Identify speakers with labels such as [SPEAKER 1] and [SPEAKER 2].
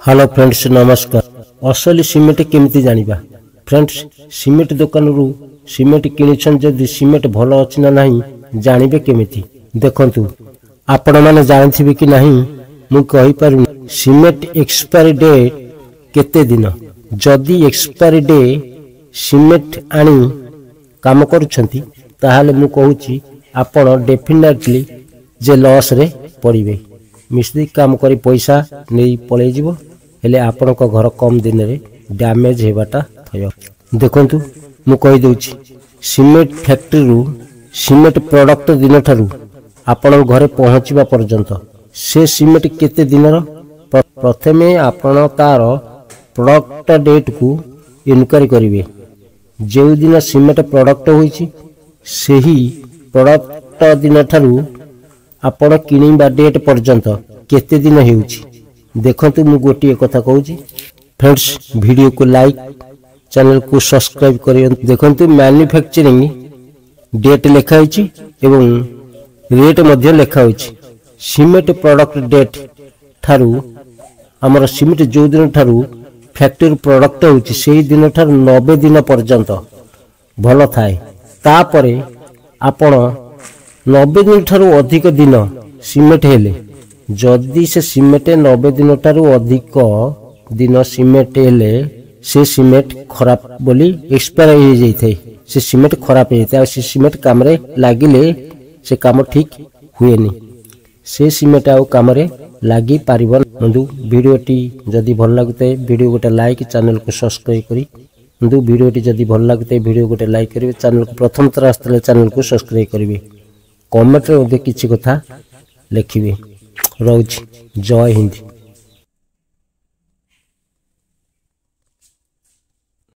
[SPEAKER 1] Hello friends नमस्कार। असली cement केमिति जानिबा फ्रेंड्स सीमेंट दुकान रु सीमेंट किनिछन जदि सीमेंट भलो अछि ना नाही जानिबे केमिति देखंतु आपण माने जानथिबे कि नाही मु कहि पारु सीमेंट एक्सपायरी डेट केते दिन जदि एक्सपायरी डे सीमेंट आनी काम करूछंती ताहाले मु कहूची आपण डेफिनेटली जे लॉस रे पड़िबे मिस्त्री काम करी पैसा नहीं पळे जीवो हेले आपण को घर कम दिन रे डैमेज हेबाटा थयो देखंतु मु कहि दोछि सीमेंट फैक्ट्री रु सीमेंट प्रोडक्ट दिन थारु आपण घरे पहुंचीबा पर्यंत से सीमेंट केते दिन रो प्रथमे आपण तार प्रोडक्ट डेट को इनक्वायरी करिवे जे दिन सीमेंट प्रोडक्ट होईची सेही प्रोडक्ट दिन थारु आपण किनिबा डेट पर्यंत केते दिन हेउची देखंतु मु गोटी कथा कहूची फ्रेंड्स वीडियो को लाइक चैनल को सब्सक्राइब करियन देखंतु मैन्युफैक्चरिंग डेट लिखा होईची एवं रेट मध्ये लिखा होईची सीमेंट प्रोडक्ट डेट थारु हमर सीमेंट जो दिन थारु फैक्ट्री प्रोडक्ट होईची सेही दिन थारु 90 दिन पर्यंत भलो थाए तापरे आपण 90 दिन ठारू अधिक दिन सीमेंट हेले जदि से सीमेंट 90 दिन ठारू अधिक दिन सीमेंट हेले से सीमेंट खराब बोली एक्सपायर हो जाइथे से सीमेंट खराब हो जाइथे से सीमेंट काम रे लागिले से काम ठीक हुएनी से सीमेंट आउ काम रे लागी पारिबन बंधु वीडियोटी जदि भल लागते वीडियो गोटे लाइक चैनल को सब्सक्राइब करी बंधु वीडियोटी जदि भल लागते वीडियो गोटे लाइक करिवे चैनल को प्रथम थर आस्तले चैनल को सब्सक्राइब करिवे कमेंट रे किछि कथा लिखिबे। रोज जय हिंद।